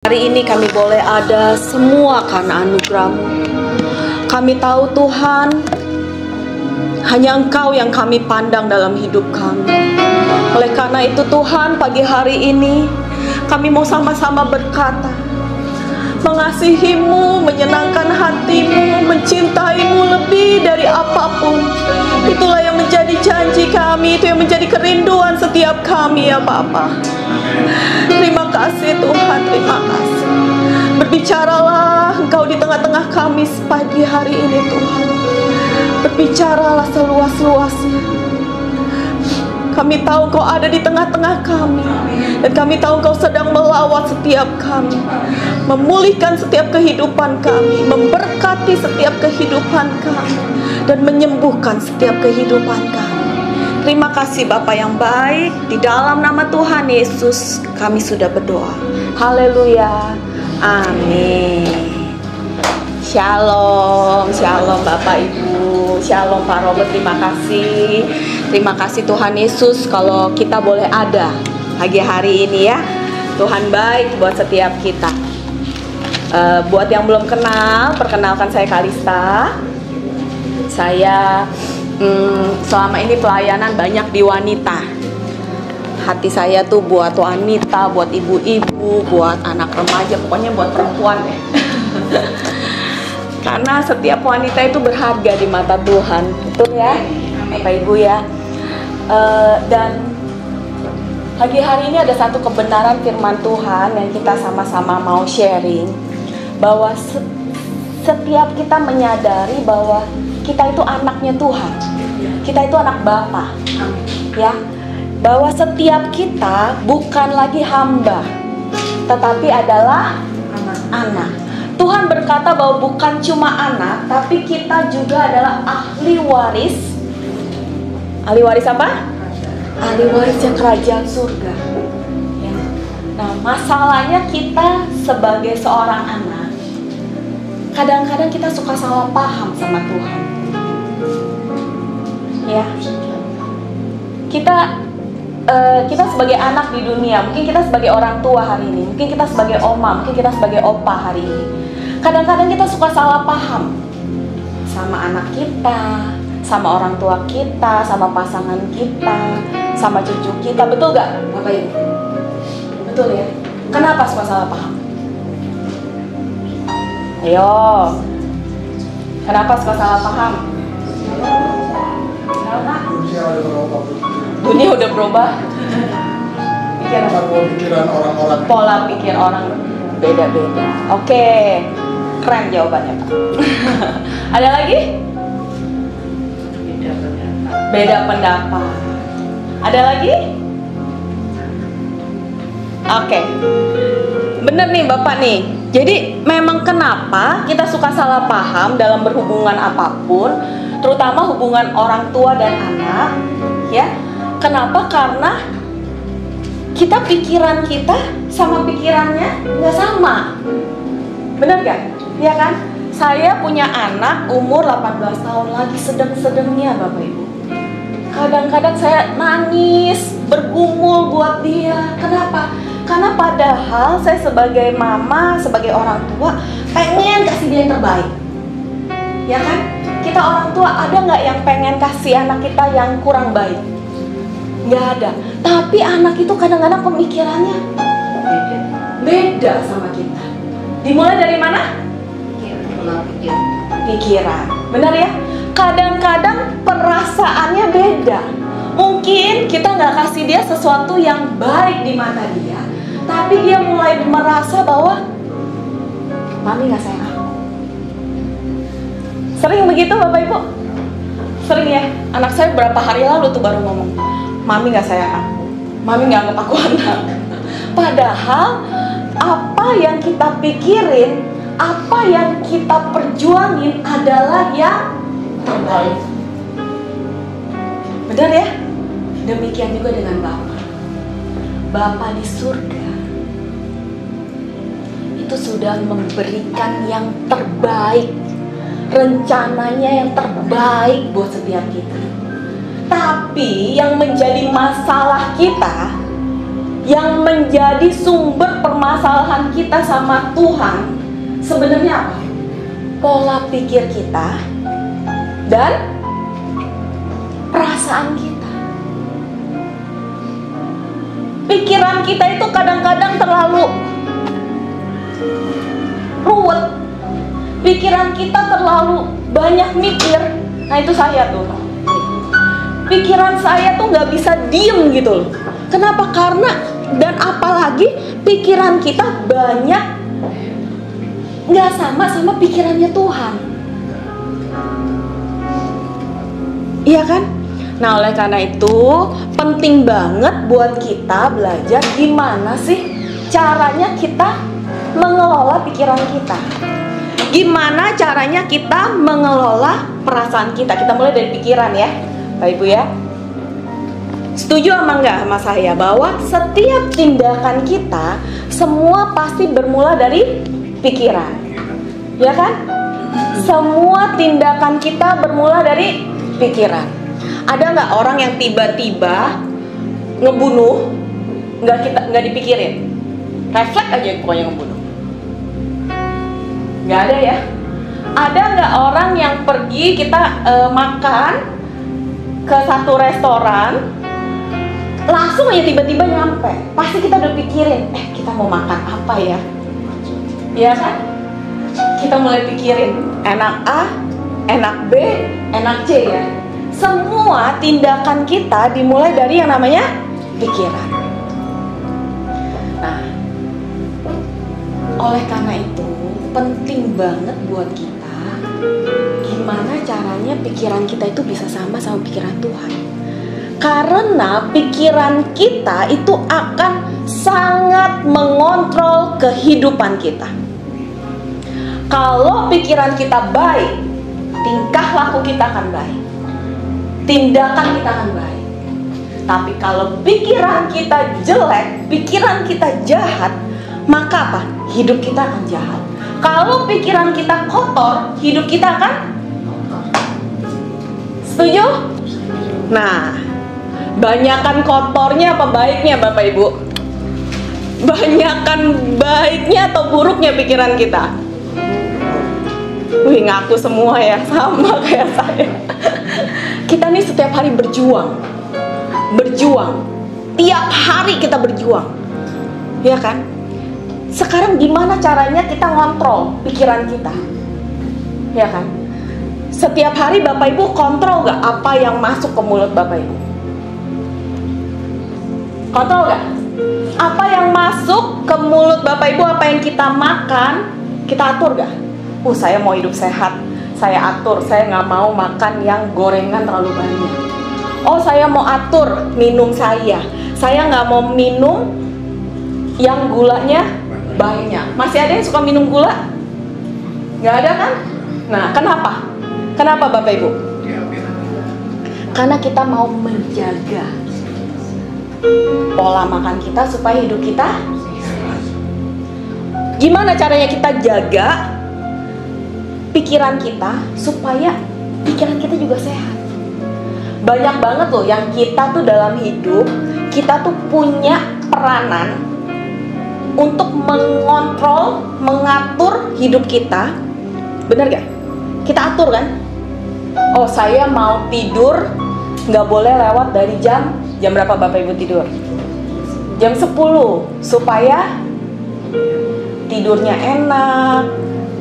Hari ini kami boleh ada semua karena anugerah-Mu. Kami tahu Tuhan, hanya Engkau yang kami pandang dalam hidup kami. Oleh karena itu Tuhan, pagi hari ini kami mau sama-sama berkata, mengasihi-Mu, menyenangkan hati-Mu, mencintai-Mu lebih dari apapun. Itulah yang menjadi janji kami, itu yang menjadi kerinduan setiap kami ya Bapa. Terima kasih Tuhan, terima kasih. Berbicaralah Engkau di tengah-tengah kami pagi hari ini Tuhan. Berbicaralah seluas-luasnya. Kami tahu Engkau ada di tengah-tengah kami. Dan kami tahu Engkau sedang melawat setiap kami, memulihkan setiap kehidupan kami, memberkati setiap kehidupan kami, dan menyembuhkan setiap kehidupan kami. Terima kasih Bapa yang baik. Di dalam nama Tuhan Yesus kami sudah berdoa. Haleluya. Amin. Shalom. Shalom Bapak Ibu. Shalom Pak Robert. Terima kasih. Terima kasih Tuhan Yesus kalau kita boleh ada pagi hari ini ya. Tuhan baik buat setiap kita. Buat yang belum kenal, perkenalkan saya Kalista. Saya selama ini pelayanan banyak di wanita. Hati saya tuh buat wanita, buat ibu-ibu, buat anak remaja, pokoknya buat perempuan ya. Karena setiap wanita itu berharga di mata Tuhan, betul ya, Bapak Ibu ya. Dan pagi hari ini ada satu kebenaran firman Tuhan yang kita sama-sama mau sharing, bahwa setiap kita menyadari bahwa kita itu anaknya Tuhan, kita itu anak Bapa, ya. Bahwa setiap kita bukan lagi hamba, tetapi adalah anak. Tuhan berkata bahwa bukan cuma anak, tapi kita juga adalah ahli waris. Ahli waris apa? Ahli warisnya kerajaan surga. Ya. Nah, masalahnya kita sebagai seorang anak, kadang-kadang kita suka salah paham sama Tuhan. Ya, kita sebagai anak di dunia, mungkin kita sebagai orang tua hari ini, mungkin kita sebagai oma, mungkin kita sebagai opa hari ini. Kadang-kadang kita suka salah paham sama anak kita, sama orang tua kita, sama pasangan kita, sama cucu kita, betul gak Bapak Ibu? Betul ya? Kenapa suka salah paham? Ayo, kenapa suka salah paham? Dunia udah berubah. Pikiran orang-orang, pola pikir orang beda-beda. Oke, keren jawabannya Pak. Ada lagi? Beda pendapat. Ada lagi? Oke, bener nih Bapak nih. Jadi memang kenapa kita suka salah paham dalam berhubungan apapun, terutama hubungan orang tua dan anak, ya? Kenapa? Karena pikiran kita sama pikirannya nggak sama, bener gak? Ya kan? Saya punya anak umur 18 tahun lagi, sedang-sedangnya Bapak Ibu. Kadang-kadang saya nangis, bergumul buat dia. Kenapa? Karena padahal saya sebagai mama, sebagai orang tua, pengen kasih dia yang terbaik. Ya kan? Kita orang tua ada nggak yang pengen kasih anak kita yang kurang baik? Nggak ada. Tapi anak itu kadang-kadang pemikirannya beda sama kita. Dimulai dari mana? Pikiran. Benar ya? Kadang-kadang perasaannya beda. Mungkin kita nggak kasih dia sesuatu yang baik di mata dia, tapi dia mulai merasa bahwa mami nggak sayang aku. Sering begitu Bapak Ibu? Sering ya? Anak saya berapa hari lalu tuh baru ngomong, mami gak sayang aku, mami gak anggap aku anak. Padahal apa yang kita pikirin, apa yang kita perjuangin adalah yang terbaik. Benar ya? Demikian juga dengan Bapa. Bapa di surga itu sudah memberikan yang terbaik, rencananya yang terbaik buat setiap kita. Tapi yang menjadi masalah kita, yang menjadi sumber permasalahan kita sama Tuhan sebenarnya apa? Pola pikir kita dan perasaan kita. Pikiran kita itu kadang-kadang terlalu ruwet. Pikiran kita terlalu banyak mikir. Nah itu saya tuh. Pikiran saya tuh nggak bisa diem gitu loh. Kenapa? Karena dan apalagi pikiran kita banyak nggak sama pikirannya Tuhan. Iya kan? Nah oleh karena itu penting banget buat kita belajar gimana sih caranya kita mengelola pikiran kita. Gimana caranya kita mengelola perasaan kita. Kita mulai dari pikiran ya Bapak Ibu ya. Setuju sama enggak sama saya bahwa setiap tindakan kita semua pasti bermula dari pikiran. Ya kan? Semua tindakan kita bermula dari pikiran. Ada nggak orang yang tiba-tiba ngebunuh nggak dipikirin? Refleks aja pokoknya ngebunuh. Nggak ada ya? Ada nggak orang yang pergi kita makan ke satu restoran, langsung aja tiba-tiba nyampe, pasti kita udah pikirin, kita mau makan apa ya? Ya kan? Kita mulai pikirin, enak A, enak B, enak C ya. Semua tindakan kita dimulai dari yang namanya pikiran. Nah, oleh karena itu penting banget buat kita gimana caranya pikiran kita itu bisa sama pikiran Tuhan. Karena pikiran kita itu akan sangat mengontrol kehidupan kita. Kalau pikiran kita baik, tingkah laku kita akan baik, tindakan kita akan baik. Tapi kalau pikiran kita jelek, pikiran kita jahat, maka apa? Hidup kita akan jahat. Kalau pikiran kita kotor, hidup kita akan setuju? Nah, banyakan kotornya apa baiknya Bapak Ibu? Banyakan baiknya atau buruknya pikiran kita? Wih, ngaku semua ya, sama kayak saya. Kita nih setiap hari berjuang. Tiap hari kita berjuang. Ya kan? Sekarang gimana caranya kita ngontrol pikiran kita? Ya kan? Setiap hari Bapak Ibu kontrol gak apa yang masuk ke mulut Bapak Ibu? Kontrol gak? Apa yang masuk ke mulut Bapak Ibu, apa yang kita makan, kita atur gak? Saya mau hidup sehat, saya atur, saya gak mau makan yang gorengan terlalu banyak. Saya mau atur minum saya gak mau minum yang gulanya banyak. Masih ada yang suka minum gula? Gak ada kan? Nah, kenapa? Kenapa Bapak Ibu? Karena kita mau menjaga pola makan kita supaya hidup kita. Gimana caranya kita jaga pikiran kita supaya pikiran kita juga sehat? Banyak banget loh yang kita tuh dalam hidup, kita tuh punya peranan untuk mengontrol, mengatur hidup kita. Bener gak? Kita atur kan? Saya mau tidur nggak boleh lewat dari jam berapa Bapak Ibu tidur? Jam 10, supaya tidurnya enak,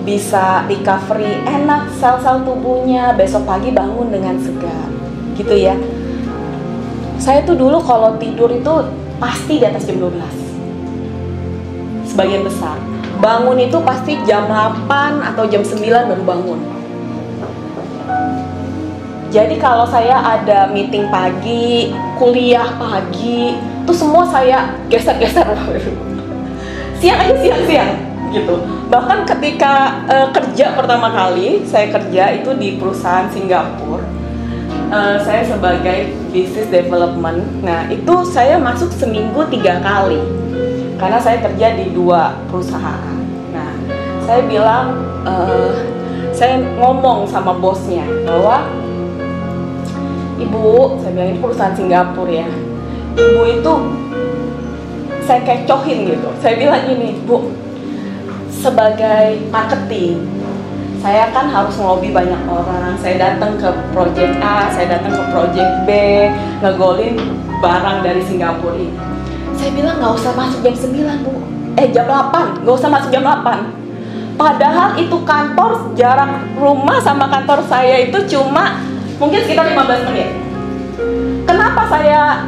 bisa recovery enak sel-sel tubuhnya, besok pagi bangun dengan segar. Gitu ya. Saya tuh dulu kalau tidur itu pasti di atas jam 12. Sebagian besar. Bangun itu pasti jam 8 atau jam 9 baru bangun. Jadi kalau saya ada meeting pagi, kuliah pagi, itu semua saya geser-geser. Siang aja, siang gitu. Bahkan ketika kerja pertama kali, saya kerja itu di perusahaan Singapura. Saya sebagai business development. Nah, itu saya masuk seminggu 3 kali. Karena saya kerja di 2 perusahaan. Nah, saya bilang, saya ngomong sama bosnya bahwa, Ibu, saya bilang ini perusahaan Singapura ya, Ibu itu saya kecohin gitu. Saya bilang gini, Bu, sebagai marketing, saya kan harus ngelobi banyak orang. Saya datang ke project A, saya datang ke project B, ngegolin barang dari Singapura ini. Saya bilang nggak usah masuk jam 9, Bu. Jam 8, nggak usah masuk jam 8. Padahal itu kantor, jarak rumah sama kantor saya itu cuma mungkin sekitar 15 menit. Kenapa saya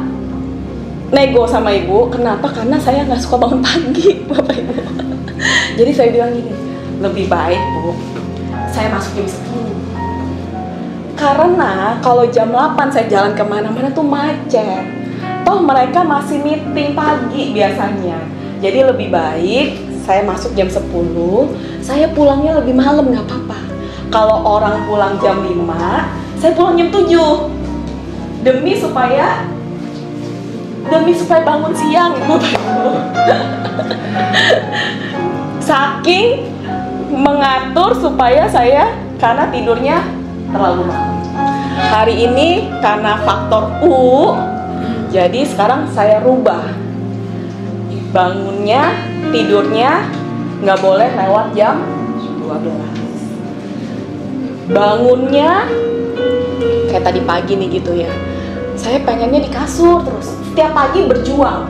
nego sama ibu? Kenapa? Karena saya nggak suka bangun pagi, Bapak Ibu. Jadi saya bilang gini, lebih baik, Bu, saya masuk jam 10. Karena kalau jam 8 saya jalan kemana-mana tuh macet. Toh mereka masih meeting pagi biasanya. Jadi lebih baik saya masuk jam 10, saya pulangnya lebih malam, nggak apa-apa. Kalau orang pulang jam 5, saya pulang jam 7. Demi supaya bangun siang, Bapak Ibu. Saking mengatur supaya saya, karena tidurnya terlalu malam. Hari ini karena faktor U, jadi sekarang saya rubah. Bangunnya, tidurnya nggak boleh lewat jam 12. Bangunnya kayak tadi pagi nih gitu ya. Saya pengennya di kasur terus. Setiap pagi berjuang.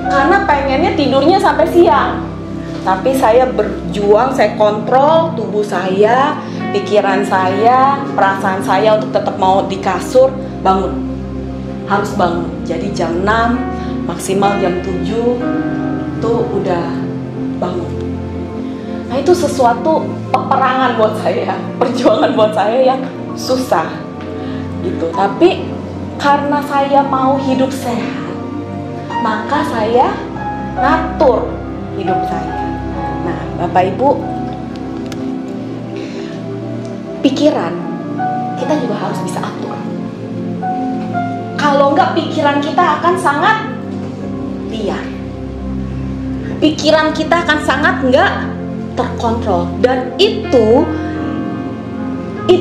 Karena pengennya tidurnya sampai siang. Tapi saya berjuang, saya kontrol tubuh saya, pikiran saya, perasaan saya untuk tetap mau di kasur, bangun. Harus bangun. Jadi jam 6, maksimal jam 7 tuh udah bangun. Nah itu sesuatu peperangan buat saya, perjuangan buat saya yang susah gitu. Tapi karena saya mau hidup sehat, maka saya ngatur hidup saya. Nah Bapak Ibu, pikiran kita juga harus bisa atur. Kalau enggak, pikiran kita akan sangat liar. Pikiran kita akan sangat enggak terkontrol, dan itu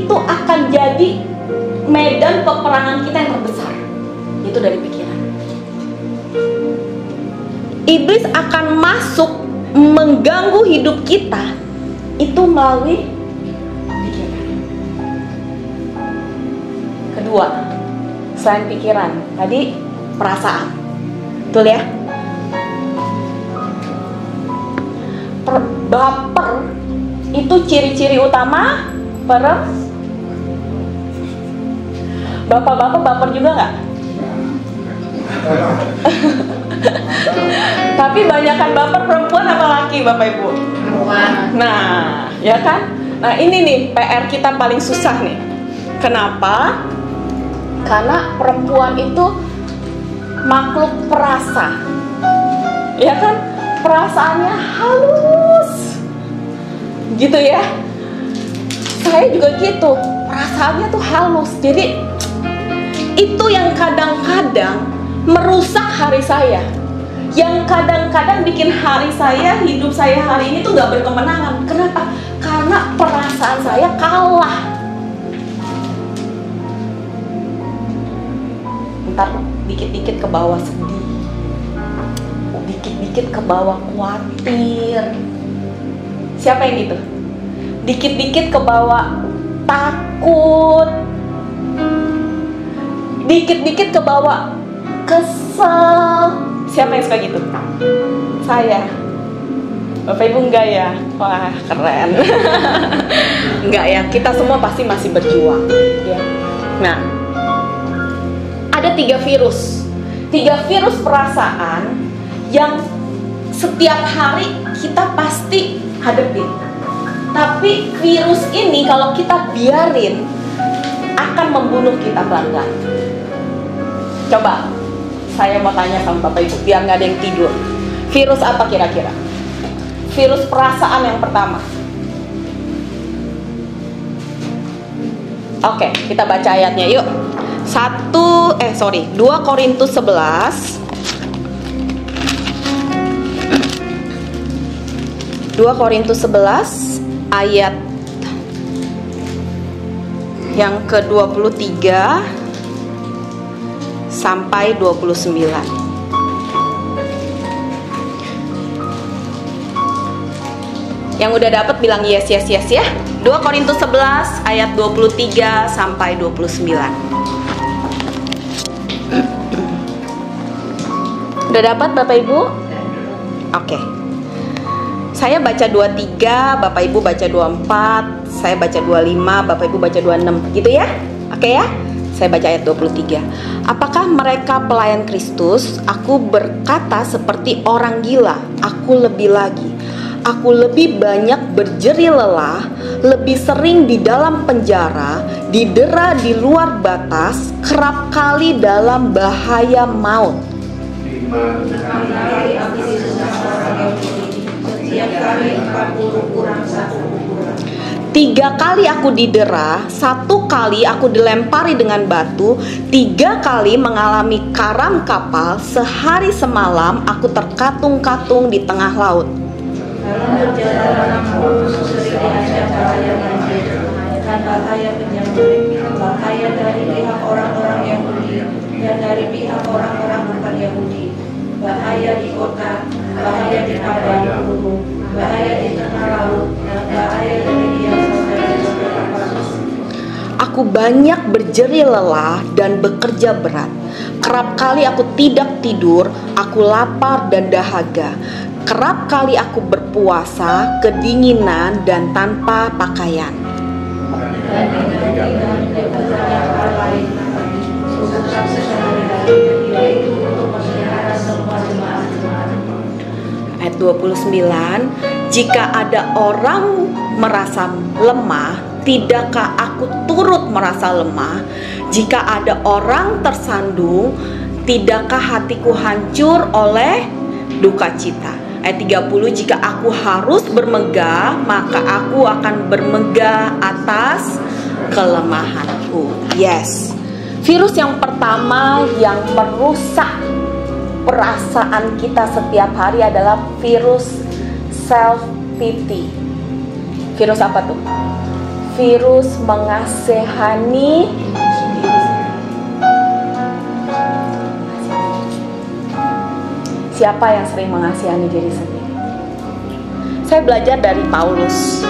akan jadi medan peperangan kita yang terbesar. Itu dari pikiran. Iblis akan masuk mengganggu hidup kita itu melalui pikiran. Kedua, selain pikiran, tadi perasaan. Betul ya? Baper itu ciri-ciri utama Bapak-bapak baper juga nggak? Tapi banyakan baper perempuan apa laki, Bapak Ibu? Perempuan. Nah, ya kan? Nah ini nih PR kita paling susah nih. Kenapa? Karena perempuan itu makhluk perasa, ya kan? Perasaannya halus, gitu ya. Saya juga gitu, perasaannya tuh halus. Jadi itu yang kadang-kadang merusak hari saya, yang kadang-kadang bikin hari saya, hidup saya hari ini tuh gak berkemenangan. Kenapa? Karena perasaan saya kalah. Ntar dikit-dikit ke bawah sedih, dikit-dikit ke bawah khawatir. Siapa yang gitu? Dikit-dikit ke bawah takut, dikit-dikit ke bawah kesel. Siapa yang suka gitu? Saya. Bapak Ibu enggak ya? Wah keren. Enggak ya, kita semua pasti masih berjuang ya. Nah, ada 3 virus perasaan yang setiap hari kita pasti hadepin. Tapi virus ini kalau kita biarin akan membunuh kita pelan-pelan. Coba saya mau tanya sama Bapak Ibu biar nggak ada yang tidur. Virus apa kira-kira? Virus perasaan yang pertama. Oke, kita baca ayatnya yuk. 2 Korintus 11. 2 Korintus 11 ayat yang ke-23 sampai 29. Yang udah dapat bilang yes, yes, yes ya. 2 Korintus 11 ayat 23 sampai 29. Udah dapat Bapak Ibu? Oke. Saya baca 23, Bapak Ibu baca 24, saya baca 25, Bapak Ibu baca 26, gitu ya? Oke ya? Saya baca ayat 23. Apakah mereka pelayan Kristus? Aku berkata seperti orang gila. Aku lebih lagi. Aku lebih banyak berjeri lelah, lebih sering di dalam penjara, didera di luar batas, kerap kali dalam bahaya maut. Tiga kali aku didera, 1 kali aku dilempari dengan batu, 3 kali mengalami karam kapal, sehari semalam aku terkatung-katung di tengah laut. Dalam perjalananku sering diajak bahaya banjir, dan bahaya penjamret, bahaya dari pihak orang-orang Yahudi dan dari pihak orang-orang bukan Yahudi, bahaya di kota, bahaya di padang gunung, bahaya di tengah laut, dan bahaya dari dia saudara-saudara Paulus. Aku banyak berjeri lelah dan bekerja berat. Kerap kali aku tidak tidur, aku lapar dan dahaga. Kerap kali aku berpuasa, kedinginan dan tanpa pakaian. Ayat 29, jika ada orang merasa lemah, tidakkah aku turut merasa lemah? Jika ada orang tersandung, tidakkah hatiku hancur oleh duka cita? Ayat 30, jika aku harus bermegah, maka aku akan bermegah atas kelemahanku. Yes. Virus yang pertama yang merusak perasaan kita setiap hari adalah virus self pity. Virus apa tuh? Virus mengasihani diri. Siapa yang sering mengasihani diri sendiri? Saya belajar dari Paulus.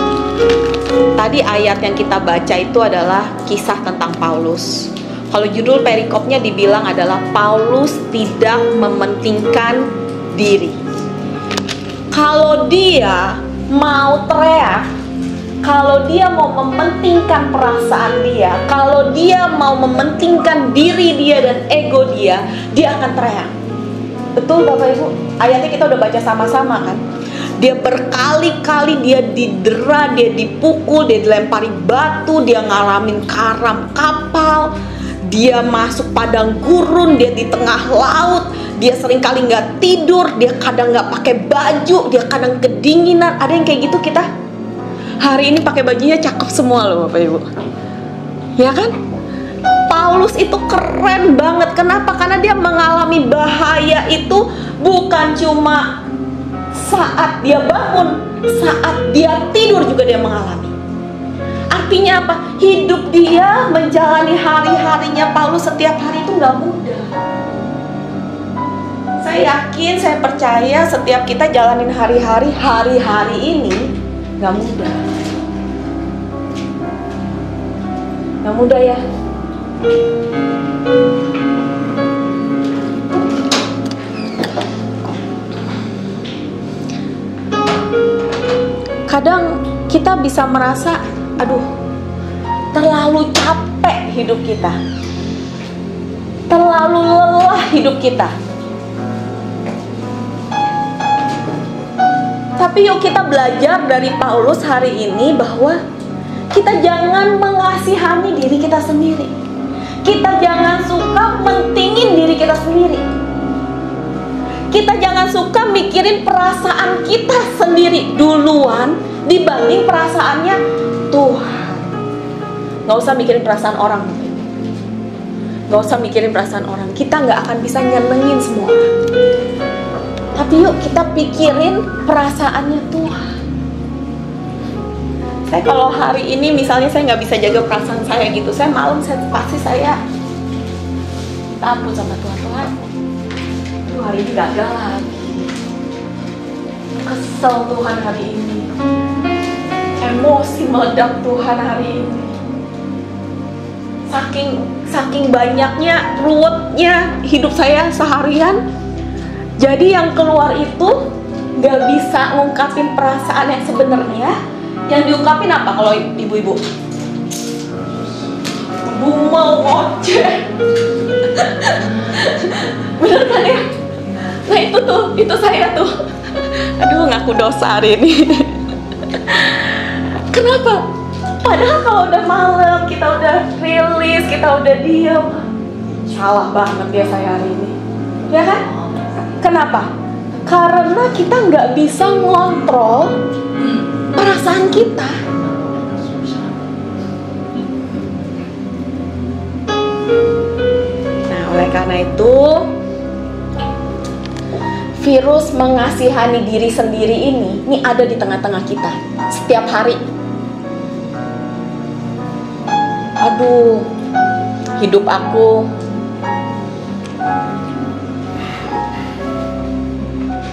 Tadi ayat yang kita baca itu adalah kisah tentang Paulus. Kalau judul perikopnya dibilang adalah Paulus tidak mementingkan diri. Kalau dia mau teriak, kalau dia mau mementingkan perasaan dia, kalau dia mau mementingkan diri dia dan ego dia akan teriak. Betul Bapak Ibu? Ayatnya kita udah baca sama-sama kan? Dia berkali-kali dia didera, dia dipukul, dia dilempari batu, dia ngalamin karam kapal, dia masuk padang gurun, dia di tengah laut, dia seringkali nggak tidur, dia kadang nggak pakai baju, dia kadang kedinginan. Ada yang kayak gitu kita? Hari ini pakai bajunya cakep semua loh Bapak Ibu. Ya kan? Paulus itu keren banget. Kenapa? Karena dia mengalami bahaya itu bukan cuma saat dia bangun, saat dia tidur juga dia mengalami. Artinya apa? Hidup dia menjalani hari-harinya Paulus setiap hari itu gak mudah. Saya yakin, saya percaya setiap kita jalanin hari-hari ini gak mudah. Gak mudah ya. Kadang kita bisa merasa, aduh, terlalu capek hidup kita, terlalu lelah hidup kita. Tapi yuk kita belajar dari Paulus hari ini bahwa kita jangan mengasihani diri kita sendiri. Kita jangan suka mentingin diri kita sendiri. Kita jangan suka mikirin perasaan kita sendiri duluan dibanding perasaannya Tuhan. Gak usah mikirin perasaan orang. Gak usah mikirin perasaan orang. Kita gak akan bisa nyenengin semua orang. Tapi yuk kita pikirin perasaannya Tuhan. Saya kalau hari ini misalnya saya nggak bisa jaga perasaan saya gitu, saya malam pasti saya minta ampun sama Tuhan. Tuhan, aduh hari ini gagal lagi, kesel Tuhan hari ini, emosi meledak Tuhan hari ini. Saking banyaknya ruwetnya hidup saya seharian. Jadi yang keluar itu gak bisa ngungkapin perasaan yang sebenarnya. Yang diungkapin apa kalau ibu-ibu? Ngomel, ngoceh. Bener kan ya? Nah itu saya tuh. Aduh, ngaku dosa hari ini. Kenapa? Padahal kalau udah malam, kita udah rilis, kita udah diam. Salah banget ya saya hari ini. Ya kan? Kenapa? Karena kita nggak bisa ngontrol perasaan kita. Nah, oleh karena itu, virus mengasihani diri sendiri ini ada di tengah-tengah kita setiap hari. Aduh, hidup aku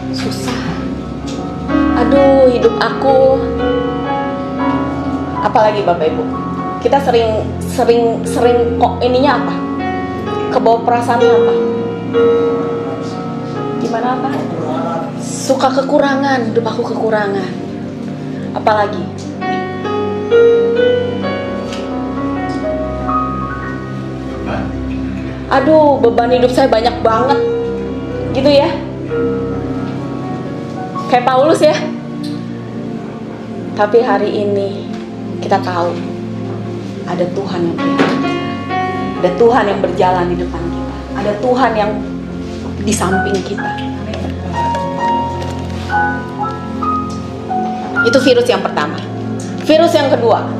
susah. Aduh, hidup aku. Apalagi Bapak Ibu, kita sering kok ininya apa? Kebawa perasaannya apa? Gimana apa? Suka kekurangan, hidup aku kekurangan. Apalagi? Aduh, beban hidup saya banyak banget. Gitu ya. Kayak Paulus ya. Tapi hari ini kita tahu ada Tuhan yang berjalan. Ada Tuhan yang berjalan di depan kita. Ada Tuhan yang di samping kita. Itu virus yang pertama. Virus yang kedua,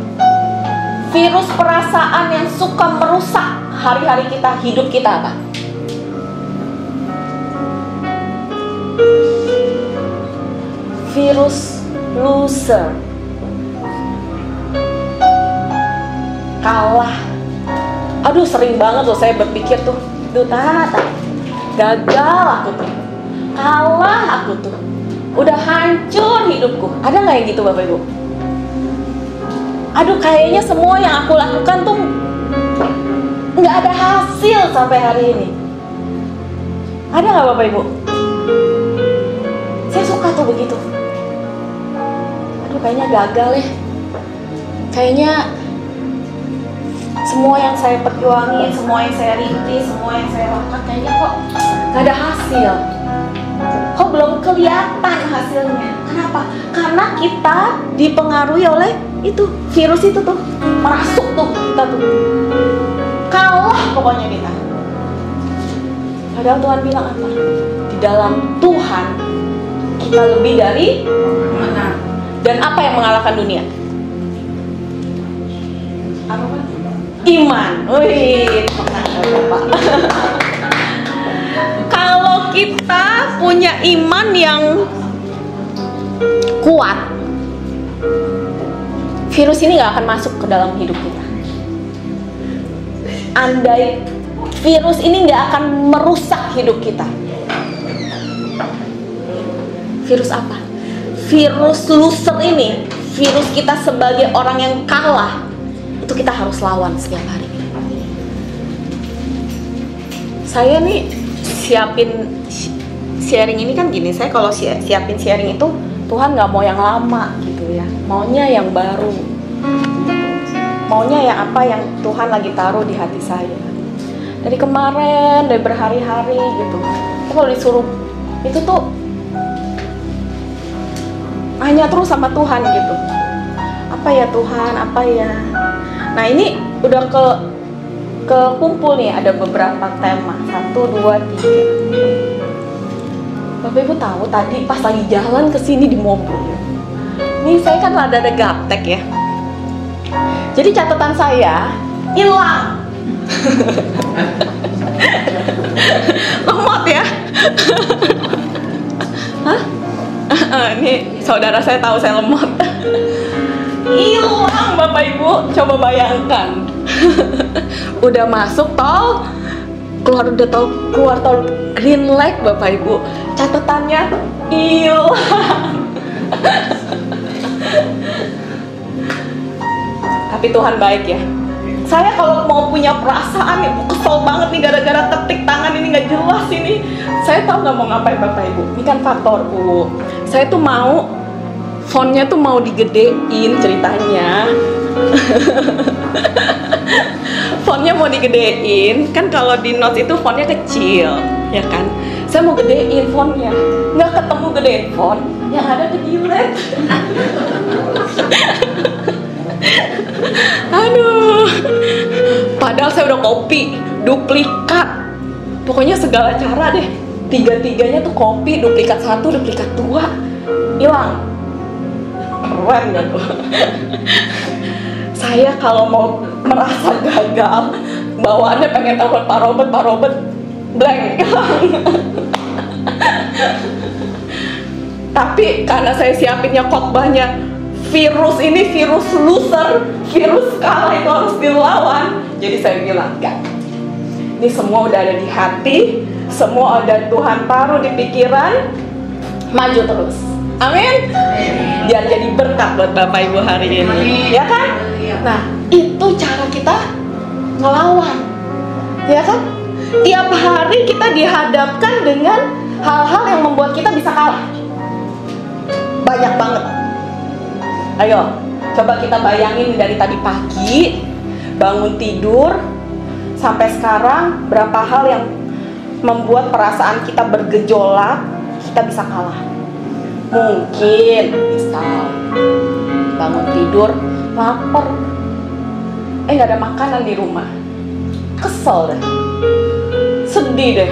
virus perasaan yang suka merusak hari-hari kita, hidup kita apa? Virus loser. Kalah. Aduh, sering banget loh saya berpikir tuh, gagal aku tuh, kalah aku tuh, udah hancur hidupku. Ada nggak yang gitu Bapak Ibu? Aduh, kayaknya semua yang aku lakukan tuh nggak ada hasil sampai hari ini. Ada nggak Bapak Ibu? Saya suka tuh begitu. Aduh, kayaknya gagal ya. Kayaknya semua yang saya perjuangin, semua yang saya rintis, semua yang saya lakukan kayaknya kok gak ada hasil. Kok belum kelihatan hasilnya? Kenapa? Karena kita dipengaruhi oleh itu, virus itu tuh, merasuk tuh kita tuh. Kalah pokoknya kita. Padahal Tuhan bilang apa? Di dalam Tuhan kita lebih dari menang. Dan apa yang mengalahkan dunia? Apa? Iman. Wih, Bapak. Kalau kita punya iman yang kuat, virus ini gak akan masuk ke dalam hidup kita. Andai virus ini gak akan merusak hidup kita. Virus apa? Virus loser ini, virus kita sebagai orang yang kalah, itu kita harus lawan setiap hari. Saya nih siapin sharing ini kan gini, saya kalau siapin sharing itu Tuhan nggak mau yang lama gitu ya, maunya yang baru, maunya yang apa yang Tuhan lagi taruh di hati saya dari kemarin, dari berhari-hari gitu. Kalau disuruh itu tuh hanya terus sama Tuhan gitu. Apa ya Tuhan, apa ya. Nah ini udah ke kumpul nih, ada beberapa tema. 1, 2, 3. Bapak Ibu tahu tadi pas lagi jalan ke sini di mobil, nih saya kan ada gaptek ya. Jadi catatan saya hilang. Lemot ya. Hah? Ini saudara saya tahu saya lemot. Hilang Bapak Ibu, coba bayangkan. Udah masuk tol, keluar tol green light Bapak Ibu, catatannya hilang. Tapi Tuhan baik ya. Saya kalau mau punya perasaan nih, kesel banget nih gara-gara ketik tangan ini nggak jelas ini. Saya tahu nggak mau ngapain Bapak Ibu. Ini kan faktor Bu. Saya tuh mau fontnya tuh mau digedein ceritanya. Fontnya mau digedein. Kan kalau di notes itu fontnya kecil, ya kan? Saya mau gedein fontnya. Nggak ketemu gedein font, yang ada kedilet. Aduh, padahal saya udah copy, duplikat, pokoknya segala cara deh. Tiga-tiganya tuh copy, duplikat 1, duplikat 2, hilang. Keren gak tuh? Saya kalau mau merasa gagal, bawaannya pengen telepon Pak Robert, blank. Tapi karena saya siapinnya khotbahnya, virus ini virus loser, virus kalah itu harus dilawan. Jadi saya bilang, enggak, ini semua udah ada di hati, semua ada Tuhan taruh di pikiran, maju terus. Amin. Biar jadi berkat buat Bapak Ibu hari ini, ya kan? Nah, itu cara kita ngelawan, ya kan? Tiap hari kita dihadapkan dengan hal-hal yang membuat kita bisa kalah. Banyak banget. Ayo, coba kita bayangin dari tadi pagi, bangun tidur, sampai sekarang berapa hal yang membuat perasaan kita bergejolak, kita bisa kalah. Mungkin, misal, bangun tidur, lapar, nggak ada makanan di rumah, kesel deh, sedih deh,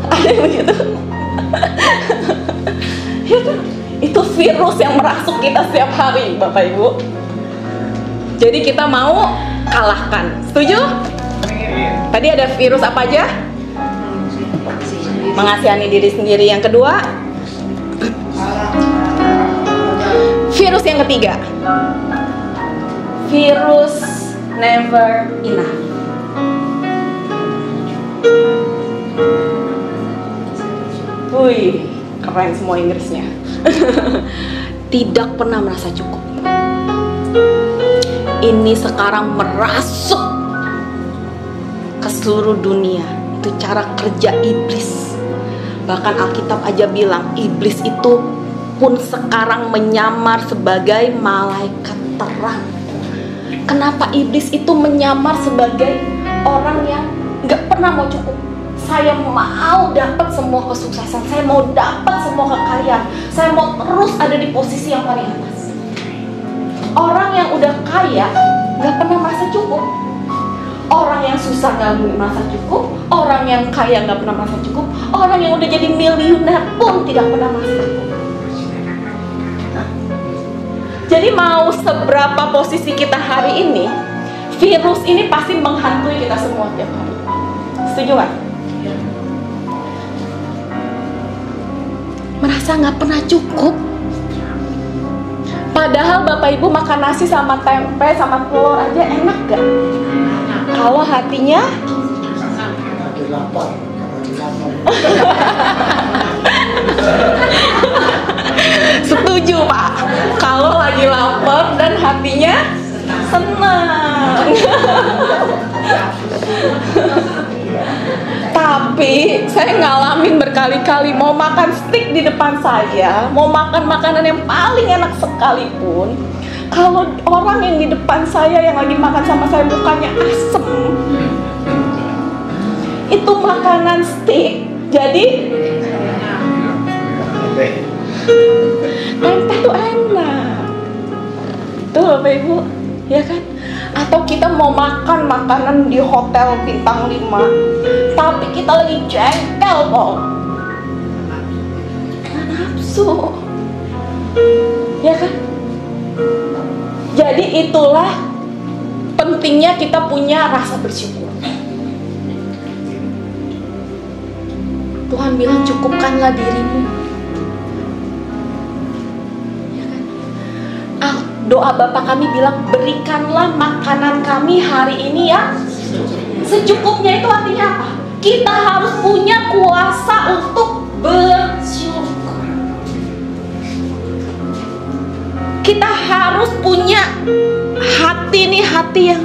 ada yang begitu. Ya kan? Itu virus yang merasuk kita setiap hari, Bapak Ibu. Jadi kita mau kalahkan. Setuju? Tadi ada virus apa aja? Mengasihani diri sendiri. Yang kedua, virus yang ketiga, virus never enough. Wih, keren semua Inggrisnya. Tidak pernah merasa cukup. Ini sekarang merasuk ke seluruh dunia. Itu cara kerja iblis. Bahkan Alkitab aja bilang iblis itu pun sekarang menyamar sebagai malaikat terang. Kenapa iblis itu menyamar sebagai orang yang gak pernah mau cukup? Saya mau dapat semua kesuksesan, saya mau dapat semua kekayaan, saya mau terus ada di posisi yang paling atas. Orang yang udah kaya gak pernah merasa cukup. Orang yang susah gak merasa cukup. Orang yang kaya gak pernah merasa cukup. Orang yang udah jadi miliuner pun tidak pernah merasa cukup. Jadi mau seberapa posisi kita hari ini, virus ini pasti menghantui kita semua tiap hari. Setuju gak? Merasa nggak pernah cukup. Padahal Bapak Ibu makan nasi sama tempe sama telur aja enak gak? Kalau hatinya setuju Pak. Kalau lagi lapar dan hatinya senang. Tapi saya ngalamin berkali-kali mau makan steak di depan saya, mau makan makanan yang paling enak sekalipun, kalau orang yang di depan saya yang lagi makan sama saya mukanya asem, itu makanan steak. Jadi tempe tuh enak. Tuh Bapak Ibu, ya kan? Atau kita mau makan makanan di hotel bintang 5, tapi kita lagi jengkel kok, nggak nafsu, ya kan? Jadi itulah pentingnya kita punya rasa bersyukur. Tuhan bilang cukupkanlah dirimu. Doa Bapa kami bilang berikanlah makanan kami hari ini ya secukupnya. Itu artinya apa? Kita harus punya kuasa untuk bersyukur. Kita harus punya hati nih, hati yang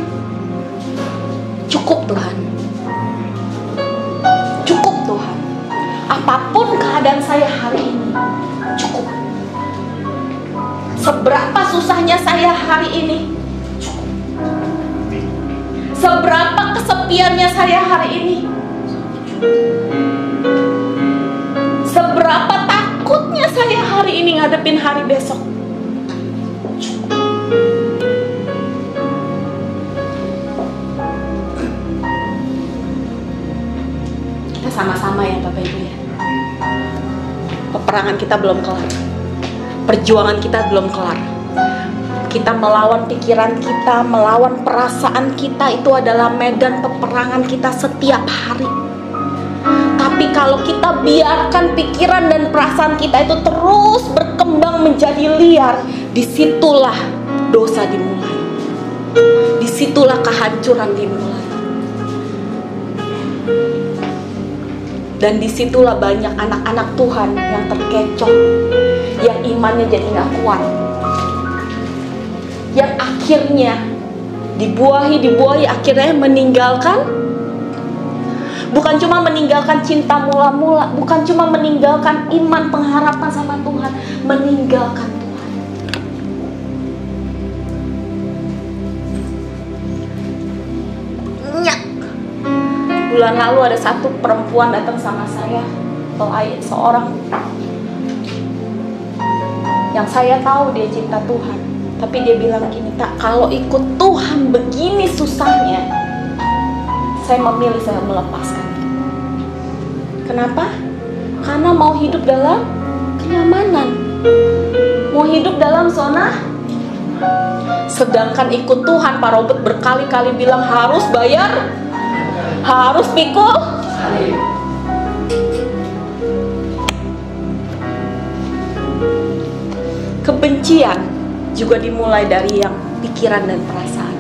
cukup Tuhan. Cukup Tuhan. Apapun keadaan saya hari ini, cukup. Seberapa susahnya saya hari ini, cukup. Seberapa kesepiannya saya hari ini, seberapa takutnya saya hari ini ngadepin hari besok, cukup. Kita sama-sama ya Bapak Ibu ya. Peperangan kita belum kelar. Perjuangan kita belum kelar. Kita melawan pikiran kita, melawan perasaan kita, itu adalah medan peperangan kita setiap hari. Tapi kalau kita biarkan pikiran dan perasaan kita itu terus berkembang menjadi liar, disitulah dosa dimulai. Disitulah kehancuran dimulai. Dan disitulah banyak anak-anak Tuhan yang terkecoh, yang imannya jadi gak kuat, yang akhirnya dibuahi akhirnya meninggalkan. Bukan cuma meninggalkan cinta mula-mula, bukan cuma meninggalkan iman pengharapan sama Tuhan, meninggalkan Tuhan. Nyak. Bulan lalu ada satu perempuan datang sama saya, seorang yang saya tahu dia cinta Tuhan, tapi dia bilang gini, "Tak, kalau ikut Tuhan begini susahnya, saya memilih saya melepaskan." Kenapa? Karena mau hidup dalam kenyamanan, mau hidup dalam zona. Sedangkan ikut Tuhan, Pak Robert berkali-kali bilang harus bayar, harus pikul. Kebencian juga dimulai dari yang pikiran dan perasaan.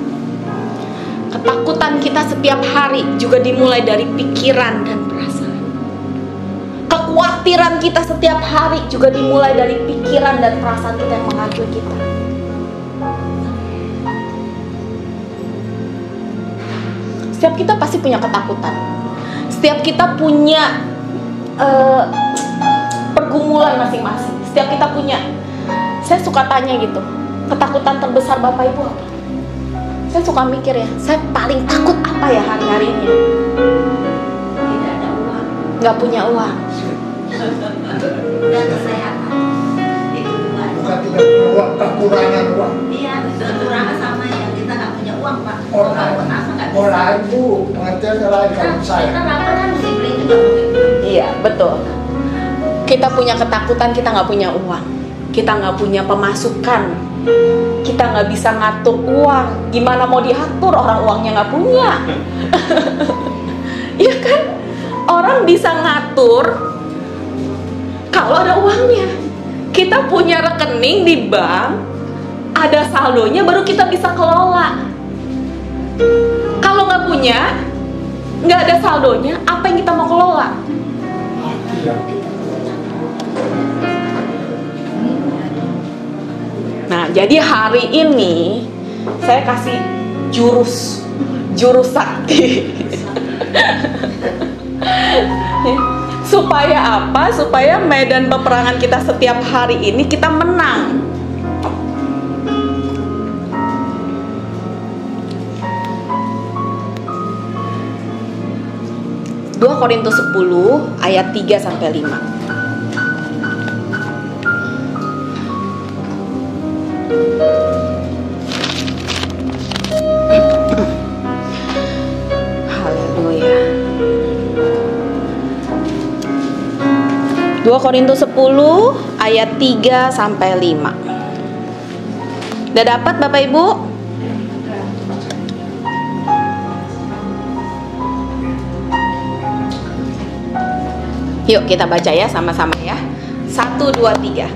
Ketakutan kita setiap hari juga dimulai dari pikiran dan perasaan. Kekhawatiran kita setiap hari juga dimulai dari pikiran dan perasaan kita yang menghantui kita. Setiap kita pasti punya ketakutan. Setiap kita punya pergumulan masing-masing. Setiap kita punya. Saya suka tanya gitu, ketakutan terbesar Bapak Ibu apa? Saya suka mikir ya, saya paling takut apa ya hari-hari ini? Tidak ada uang. Nggak punya uang. Dan kesehatan. Itu dua. Bukan tidak punya uang, kekurangan uang. Iya, kekurangan sama yang kita nggak punya uang, Pak. Orang nggak bisa. lain Bu, pengertiannya lain kalau saya. Kita lapar kan mesti beli juga pakai. Iya, betul. Kita punya ketakutan, kita nggak punya uang. Kita nggak punya pemasukan. Kita nggak bisa ngatur uang. Gimana mau diatur, orang uangnya nggak punya. Iya kan? Orang bisa ngatur kalau ada uangnya. Kita punya rekening di bank, ada saldonya, baru kita bisa kelola. Kalau nggak punya, nggak ada saldonya, apa yang kita mau kelola? Nah, jadi hari ini saya kasih jurus sakti. Supaya apa? Supaya medan peperangan kita setiap hari ini kita menang. Dua Korintus 10 ayat 3 sampai 5. Haleluya. 2 Korintus 10 ayat 3 sampai 5. Udah dapat Bapak Ibu? Yuk kita baca ya sama-sama ya. 1, 2, 3.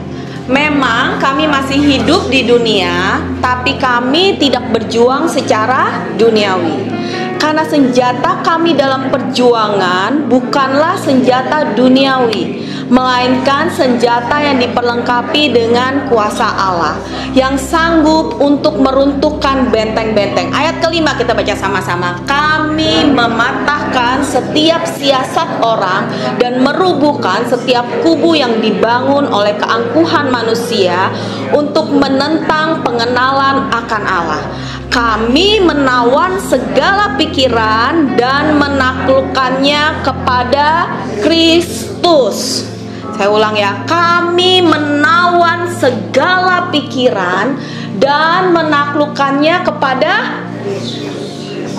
Memang kami masih hidup di dunia, tapi kami tidak berjuang secara duniawi. Karena senjata kami dalam perjuangan bukanlah senjata duniawi, melainkan senjata yang diperlengkapi dengan kuasa Allah yang sanggup untuk meruntuhkan benteng-benteng. Ayat kelima kita baca sama-sama. Kami mematahkan setiap siasat orang dan merubuhkan setiap kubu yang dibangun oleh keangkuhan manusia untuk menentang pengenalan akan Allah. Kami menawan segala pikiran dan menaklukkannya kepada Kristus. Saya ulang ya, kami menawan segala pikiran dan menaklukkannya kepada Kristus.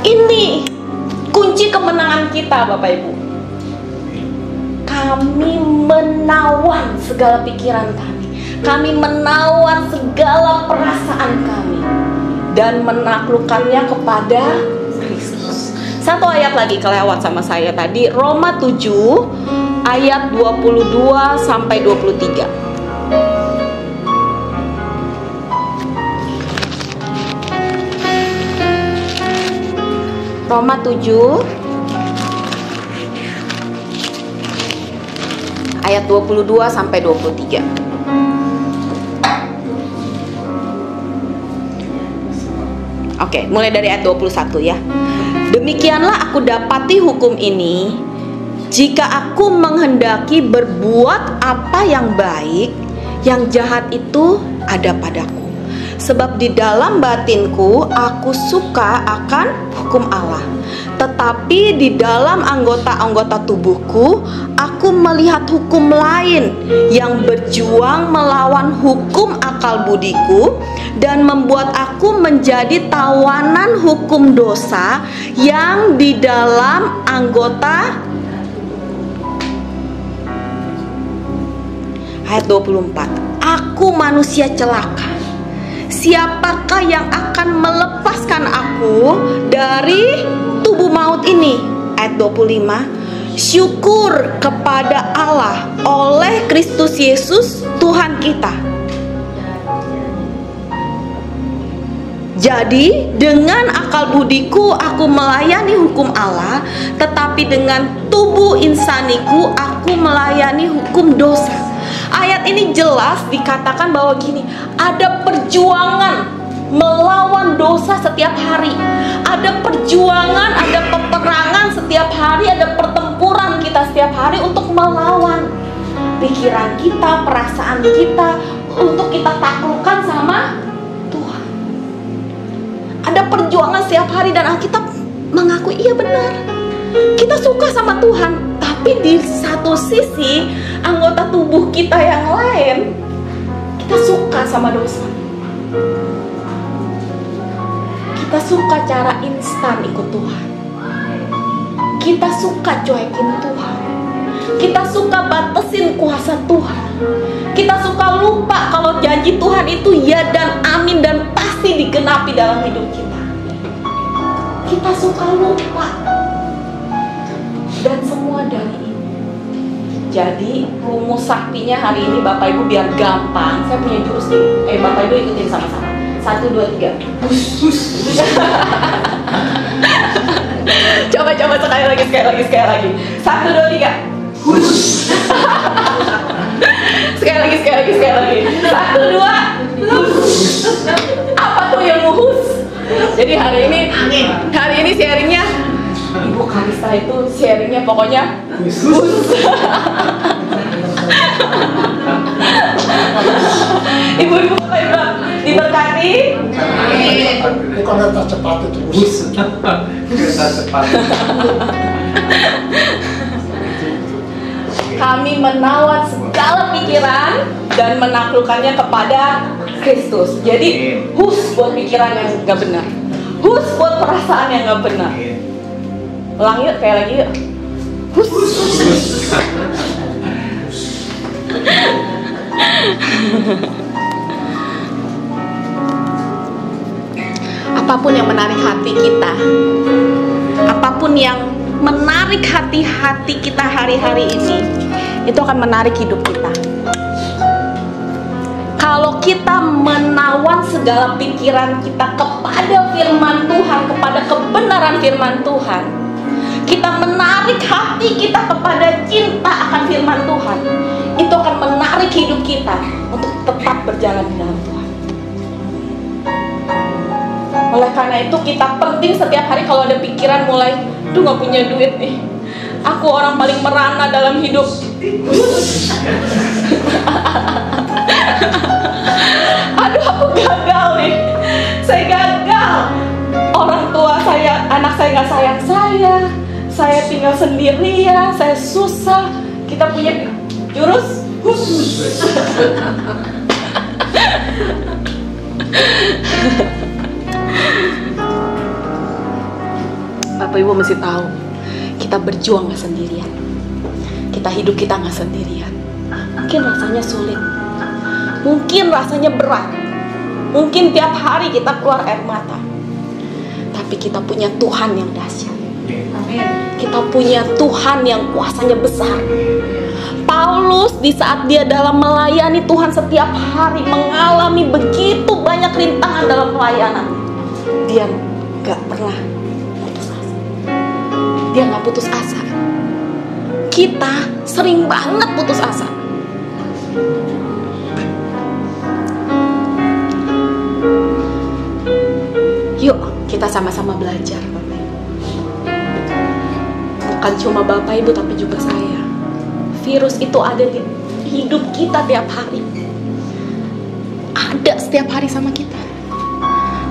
Ini kunci kemenangan kita, Bapak Ibu. Kami menawan segala pikiran kami menawan segala perasaan kami dan menaklukkannya kepada Kristus. Satu ayat lagi kelewat sama saya tadi, Roma 7 ayat 22 sampai 23. Roma 7 ayat 22 sampai 23. Oke, mulai dari ayat 21 ya. Demikianlah aku dapati hukum ini, jika aku menghendaki berbuat apa yang baik, yang jahat itu ada padaku. Sebab di dalam batinku aku suka akan hukum Allah, tetapi di dalam anggota-anggota tubuhku aku melihat hukum lain yang berjuang melawan hukum akal budiku dan membuat aku menjadi tawanan hukum dosa yang di dalam anggota. Ayat 24. Aku manusia celaka. Siapakah yang akan melepaskan aku dari tubuh maut ini? Ayat 25. Syukur kepada Allah oleh Kristus Yesus Tuhan kita. Jadi dengan akal budiku aku melayani hukum Allah, tetapi dengan tubuh insaniku aku melayani hukum dosa. Ayat ini jelas dikatakan bahwa gini, ada perjuangan melawan dosa setiap hari. Ada perjuangan, ada peperangan setiap hari, ada pertempuran kita setiap hari untuk melawan pikiran kita, perasaan kita, untuk kita taklukkan sama Tuhan. Ada perjuangan setiap hari dan Alkitab mengakui iya benar. Kita suka sama Tuhan, tapi di satu sisi anggota tubuh kita yang lain, kita suka sama dosa. Kita suka cara instan ikut Tuhan. Kita suka cuekin Tuhan. Kita suka batasin kuasa Tuhan. Kita suka lupa kalau janji Tuhan itu ya dan amin dan pasti digenapi dalam hidup kita. Kita suka lupa. Dan semua dari ini. Jadi rumus saktinya hari ini Bapak Ibu biar gampang, saya punya jurus nih. Bapak Ibu ikutin sama-sama. 1, 2, 3. Coba sekali lagi. 1, 2, 3. Sekali lagi. 1, 2. Apa tuh yang muhus? Jadi hari ini sharingnya Ibu Kalista itu sharingnya pokoknya Ibu-ibu Bapak diberkati. Bukan kereta cepat itu bus. Kereta cepat. Kami menawan segala pikiran dan menaklukkannya kepada Kristus. Jadi hus buat pikiran yang gak benar, hus buat perasaan yang gak benar. Ulang yuk, kayak lagi yuk. Hus. Apapun yang menarik hati kita, apapun yang menarik hati-hati kita hari-hari ini, itu akan menarik hidup kita. Kalau kita menawan segala pikiran kita kepada firman Tuhan, kepada kebenaran firman Tuhan, kita menarik hati kita kepada cinta akan firman Tuhan, itu akan menarik hidup kita untuk tetap berjalan di dalam Tuhan. Oleh karena itu kita penting setiap hari kalau ada pikiran mulai, duh gak punya duit nih, aku orang paling merana dalam hidup. Aduh, aku gagal nih, saya gagal. Orang tua saya, anak saya gak sayang saya tinggal sendirian, saya susah. Kita punya jurus khusus. Bapak Ibu mesti tahu, kita berjuang gak sendirian. Kita hidup kita gak sendirian. Mungkin rasanya sulit, mungkin rasanya berat, mungkin tiap hari kita keluar air mata. Tapi kita punya Tuhan yang dahsyat. Kita punya Tuhan yang kuasanya besar. Paulus di saat dia dalam melayani Tuhan setiap hari mengalami begitu banyak rintangan dalam pelayanan. Dia gak pernah putus asa. Dia gak putus asa. Kita sering banget putus asa. Yuk kita sama-sama belajar. Bukan cuma Bapak Ibu tapi juga saya. Virus itu ada di hidup kita tiap hari. Ada setiap hari sama kita.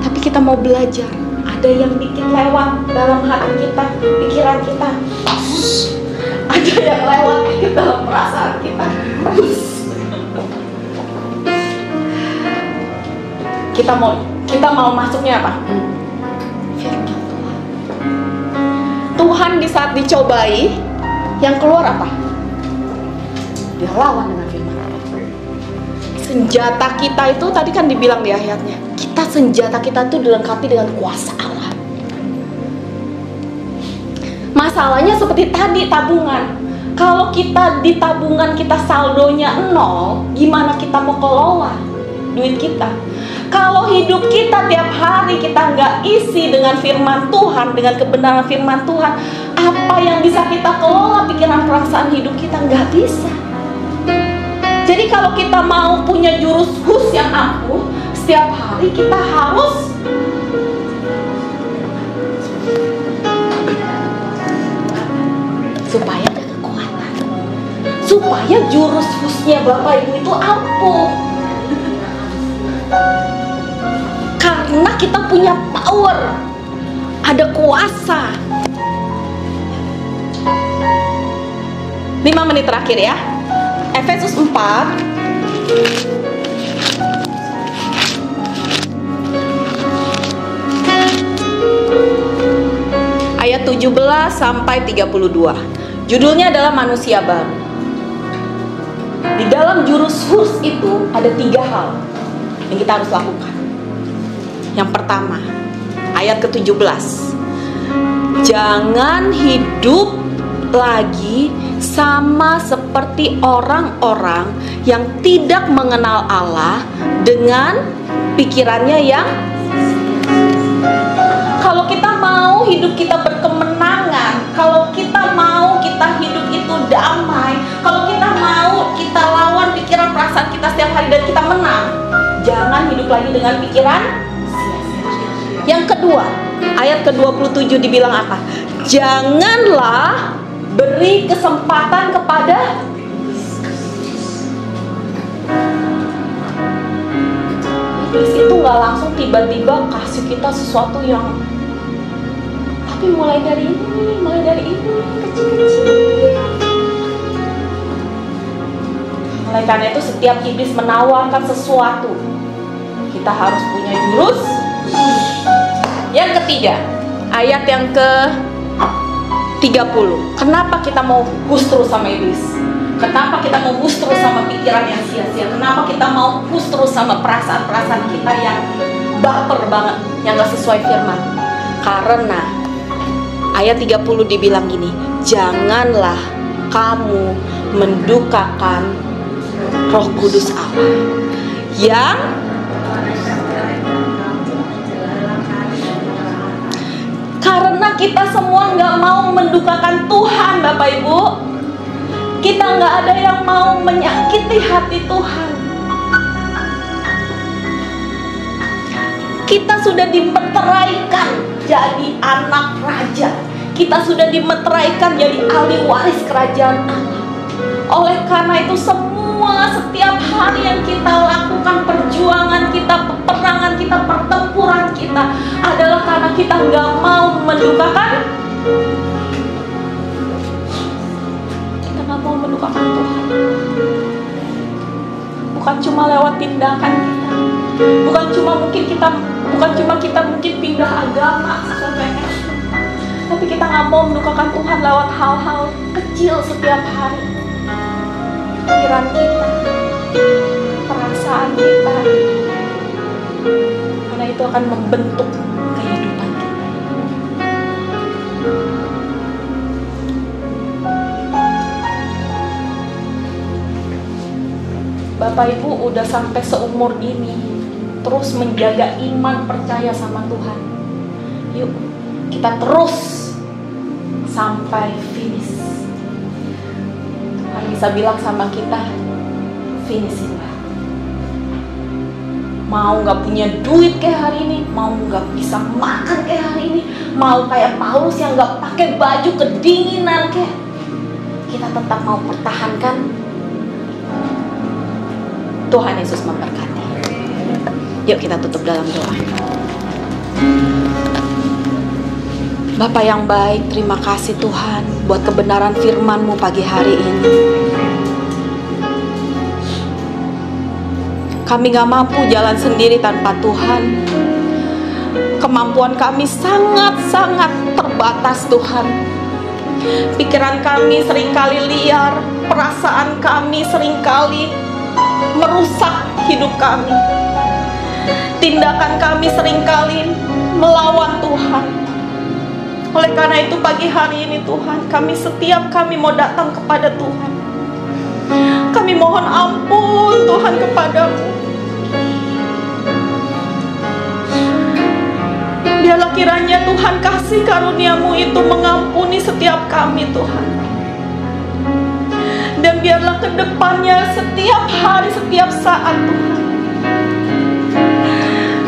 Tapi kita mau belajar. Ada yang dikit lewat dalam hati kita, pikiran kita. Ada yang lewat dikit dalam perasaan kita. Kita mau masuknya apa? Firman Tuhan. Tuhan di saat dicobai, yang keluar apa? Dia lawan dengan firman Tuhan. Senjata kita itu tadi kan dibilang di ayatnya, senjata kita itu dilengkapi dengan kuasa Allah. Masalahnya seperti tadi tabungan. Kalau kita di tabungan kita saldonya 0, gimana kita mau kelola duit kita? Kalau hidup kita tiap hari kita nggak isi dengan firman Tuhan, dengan kebenaran firman Tuhan, apa yang bisa kita kelola pikiran perasaan hidup kita? Nggak bisa. Jadi kalau kita mau punya jurus khusus yang ampuh, setiap hari kita harus supaya ada kekuatan, supaya jurus khususnya Bapak Ibu itu ampuh. Karena kita punya power, ada kuasa. 5 menit terakhir ya. Efesus 4 ayat 17 sampai 32. Judulnya adalah manusia baru. Di dalam jurus khusus itu ada 3 hal yang kita harus lakukan. Yang pertama, ayat ke-17. Jangan hidup lagi sama seperti orang-orang yang tidak mengenal Allah dengan pikirannya yang, kalau kita mau hidup kita berkemenangan, kalau kita mau kita hidup itu damai, kalau kita mau kita lawan pikiran perasaan kita setiap hari dan kita menang, jangan hidup lagi dengan pikiran. Yang kedua, ayat ke-27 dibilang apa? Janganlah beri kesempatan kepada iblis. Itu gak langsung tiba-tiba kasih kita sesuatu yang, tapi mulai dari ini kecil-kecil. Oleh karena itu setiap iblis menawarkan sesuatu, kita harus punya jurus. Yang ketiga, ayat yang ke-30. Kenapa kita mau push terus sama iblis? Kenapa kita mau push terus sama pikiran yang sia-sia? Kenapa kita mau push terus sama perasaan-perasaan kita yang baper banget, yang gak sesuai firman? Karena ayat 30 dibilang gini, janganlah kamu mendukakan Roh Kudus Allah yang karena kita semua nggak mau mendukakan Tuhan, Bapak Ibu. Kita nggak ada yang mau menyakiti hati Tuhan. Kita sudah dimeteraikan jadi anak raja. Kita sudah dimeteraikan jadi ahli waris kerajaan Allah. Oleh karena itu semua setiap hari yang kita lakukan, perjuangan kita, peperangan kita, pertempuran kita adalah karena kita nggak mau mendukakan, kita nggak mau mendukakan Tuhan. Bukan cuma lewat tindakan kita, bukan cuma kita mungkin pindah agama sesuatu, tapi kita nggak mau mendukakan Tuhan lewat hal-hal kecil setiap hari. Pikiran kita, perasaan kita, karena itu akan membentuk kehidupan kita. Bapak Ibu udah sampai seumur ini terus menjaga iman, percaya sama Tuhan. Yuk kita terus sampai finish. Tuhan bisa bilang sama kita, finishin lah. Mau gak punya duit kayak hari ini, mau gak bisa makan kayak hari ini, mau kayak Paulus yang gak pakai baju kedinginan kayak, kita tetap mau pertahankan. Tuhan Yesus memberkati. Yuk kita tutup dalam doa. Bapa yang baik, terima kasih Tuhan buat kebenaran firman-Mu pagi hari ini. Kami gak mampu jalan sendiri tanpa Tuhan. Kemampuan kami sangat-sangat terbatas Tuhan. Pikiran kami seringkali liar, perasaan kami seringkali merusak hidup kami. Tindakan kami seringkali melawan Tuhan. Oleh karena itu pagi hari ini Tuhan, setiap kami mau datang kepada Tuhan. Kami mohon ampun Tuhan kepadamu. Biarlah kiranya Tuhan kasih karunia-Mu itu mengampuni setiap kami Tuhan. Dan biarlah kedepannya setiap hari, setiap saat Tuhan,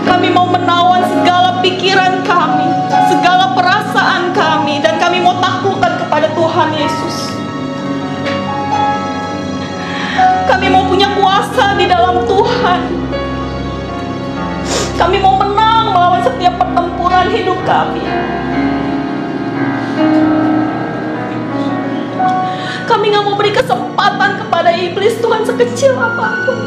kami mau menawan segala pikiran kami, segala perasaan kami, dan kami mau taklukkan kepada Tuhan Yesus. Kami mau punya kuasa di dalam Tuhan. Kami mau menang melawan setiap pertempuran hidup kami. Kami gak mau beri kesempatan kepada iblis Tuhan sekecil apapun.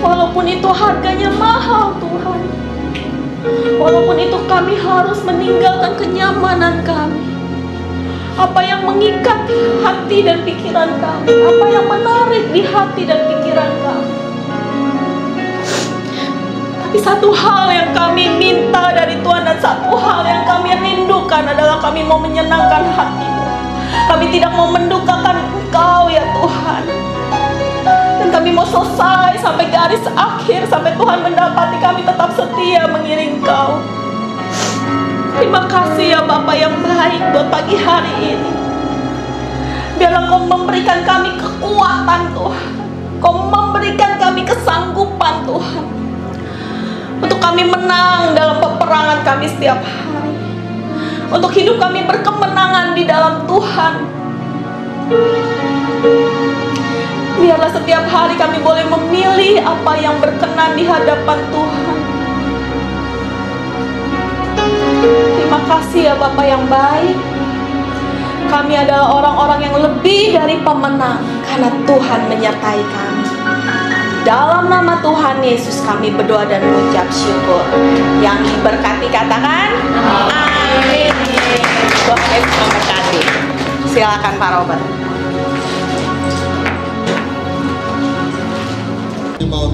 Walaupun itu harganya mahal Tuhan, walaupun itu kami harus meninggalkan kenyamanan kami, apa yang mengikat hati dan pikiran kami, apa yang menarik di hati dan pikiran kami. Tapi satu hal yang kami minta dari Tuhan dan satu hal yang kami rindukan adalah kami mau menyenangkan hati-Mu. Kami tidak mau mendukakan Engkau ya Tuhan. Dan kami mau selesai sampai garis akhir, sampai Tuhan mendapati kami tetap setia mengiring Kau. Terima kasih ya Bapa yang baik buat pagi hari ini. Biarlah Kau memberikan kami kekuatan Tuhan. Kau memberikan kami kesanggupan Tuhan, untuk kami menang dalam peperangan kami setiap hari, untuk hidup kami berkemenangan di dalam Tuhan. Biarlah setiap hari kami boleh memilih apa yang berkenan di hadapan Tuhan. Terima kasih ya Bapa yang baik. Kami adalah orang-orang yang lebih dari pemenang karena Tuhan menyertai kami. Dalam nama Tuhan Yesus kami berdoa dan mengucap syukur. Yang diberkati katakan amin. Tuhan Yesus memberkati. Silakan Pak Robert. Now,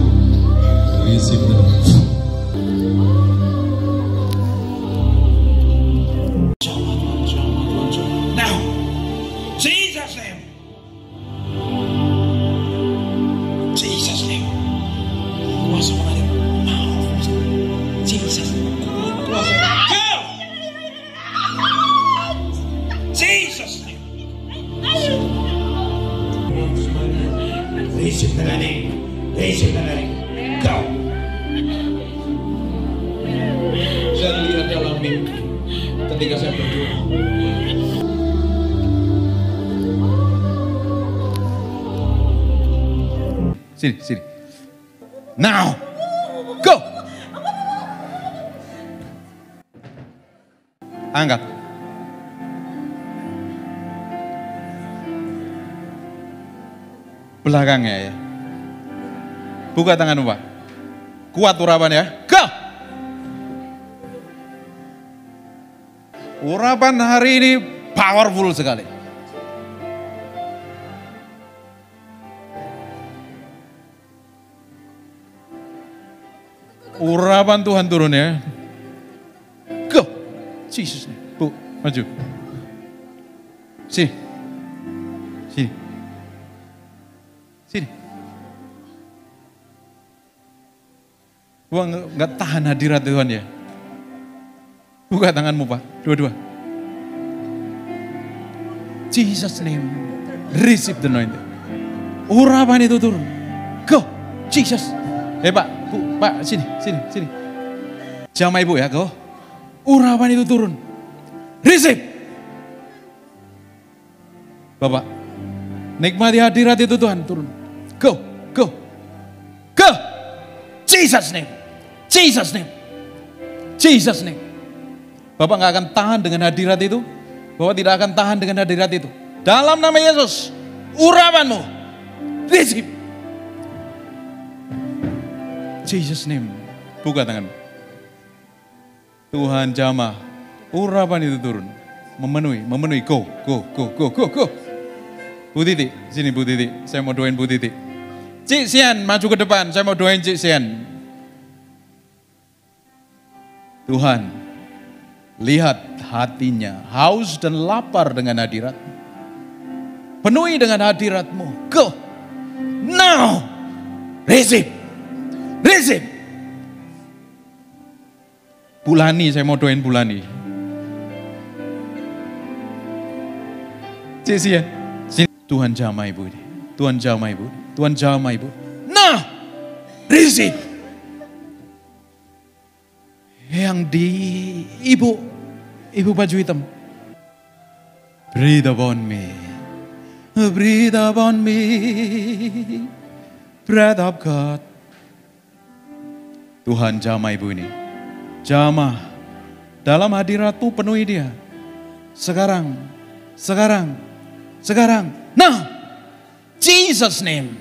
Jesus name. Jesus name. Kuasa mengalir. Receive healing. Receive healing. Go. Saya lihat dalam mimpi ketika saya berdoa. Sini, sini. Now, go. Angkat. Belakangnya ya. Buka tanganmu, Pak. Kuat urapan ya. Go. Urapan hari ini powerful sekali. Urapan Tuhan turun ya. Go. Jesus. Bu, maju. Sini. Sini. Sini. Gua nggak tahan hadirat Tuhan ya. Buka tanganmu, Pak. Dua-dua. Jesus name. Receive the anointing. Urapan itu turun. Go. Jesus. Pak. Bu, Pak, sini. Jamai Ibu ya, go. Urapan itu turun. Receive. Bapak, nikmati hadirat itu Tuhan, turun. Go. Jesus name. Jesus name. Jesus name. Bapak gak akan tahan dengan hadirat itu. Bapak tidak akan tahan dengan hadirat itu. Dalam nama Yesus, urapanmu. Receive. Jesus name. Buka tangan. Tuhan jamah. Urapan itu turun. Memenuhi. Go. Bu Titi, sini Bu Titi. Saya mau doain Bu Titi. Cik Sian, maju ke depan. Saya mau doain Cik Sian. Tuhan, lihat hatinya. Haus dan lapar dengan hadirat. Penuhi dengan hadirat-Mu. Go. Now. Receive. Bulani, saya mau doain Bulani. Cik sini. Tuhan jamah Ibu ini. Tuhan jamah Ibu. Nah, receive. Yang di Ibu baju hitam. Breathe upon me. Breath of God. Tuhan jamah Ibu ini. Jamah. Dalam hadirat-Mu penuhi dia. Sekarang. Now. Jesus name.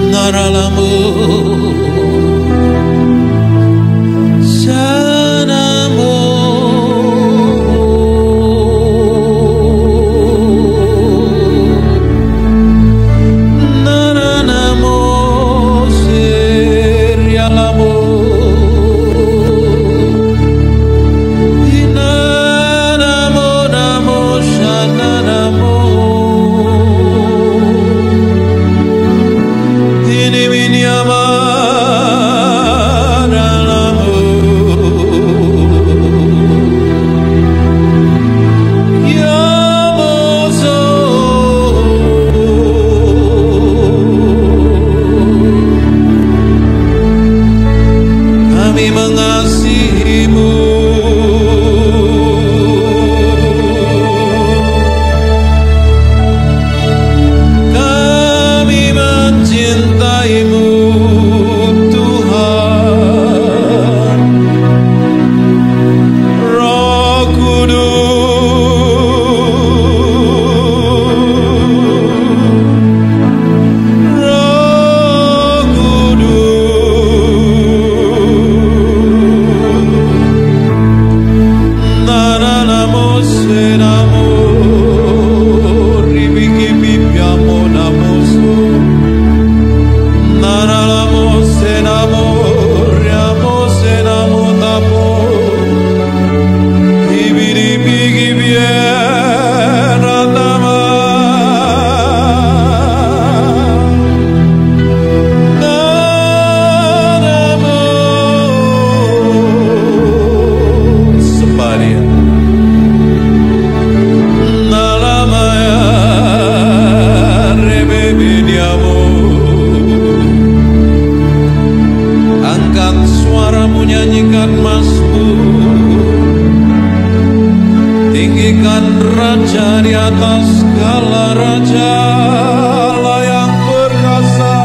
Naralamu. Sanamu. Ini minyama nyanyikan mazmur, tinggikan Raja di atas segala raja, Allah yang perkasa.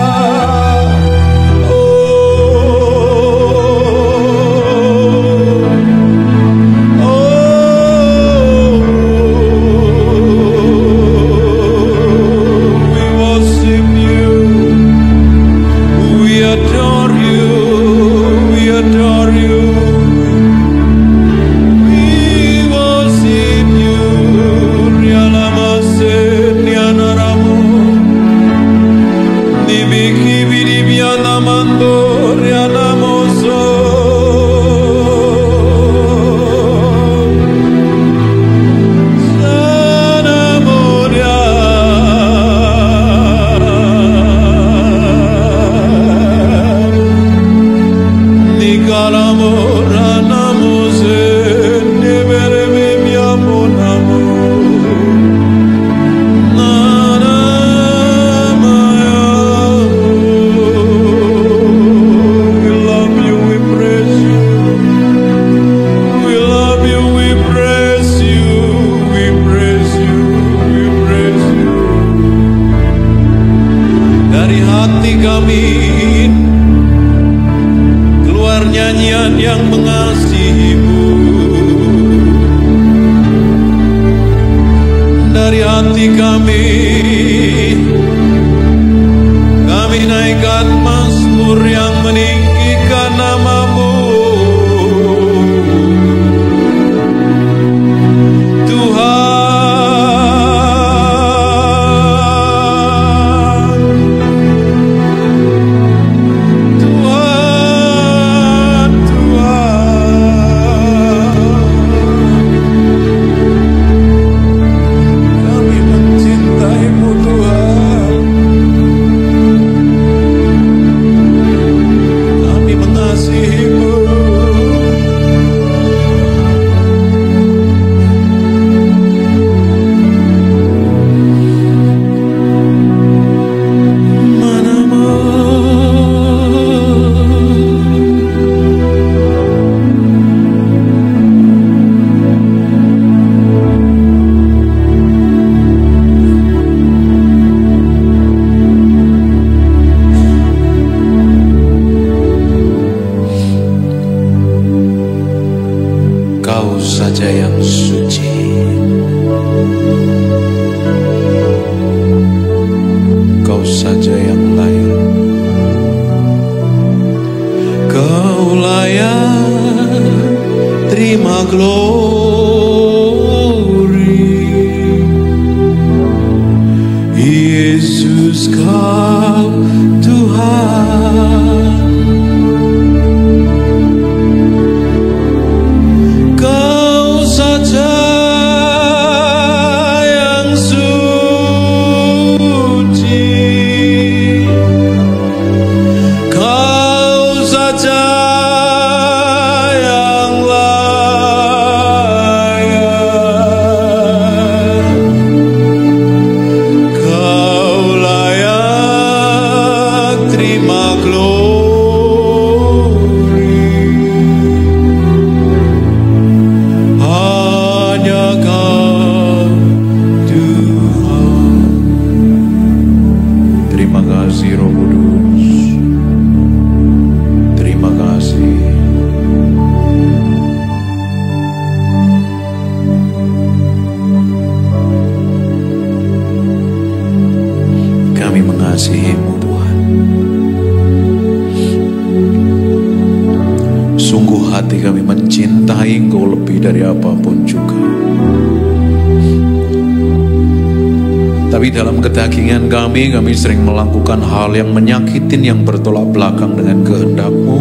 Kami sering melakukan hal yang menyakitin, yang bertolak belakang dengan kehendak-Mu.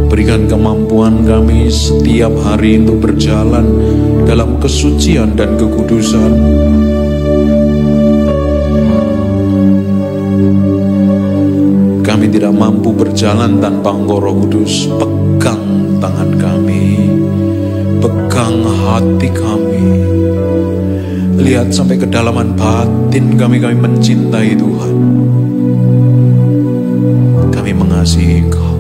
Berikan kemampuan kami setiap hari untuk berjalan dalam kesucian dan kekudusan. Kami tidak mampu berjalan tanpa Engkau Roh Kudus. Pegang tangan kami, pegang hati kami. Lihat sampai kedalaman batin kami mencintai Tuhan. Kami mengasihi Engkau.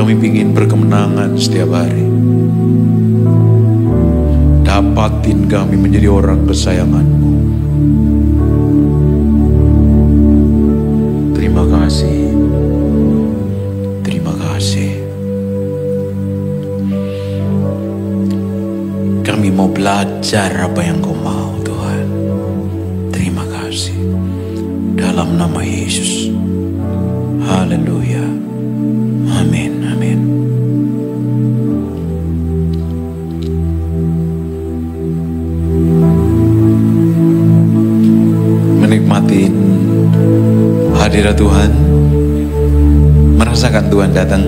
Kami ingin berkemenangan setiap hari. Dapatin kami menjadi orang kesayangan-Mu. Terima kasih. Terima kasih. Kami mau belajar apa yang Kau mau, Tuhan. Terima kasih. Dalam nama Yesus. Haleluya. Amin. Amin. Menikmatin hadirat Tuhan, merasakan Tuhan datang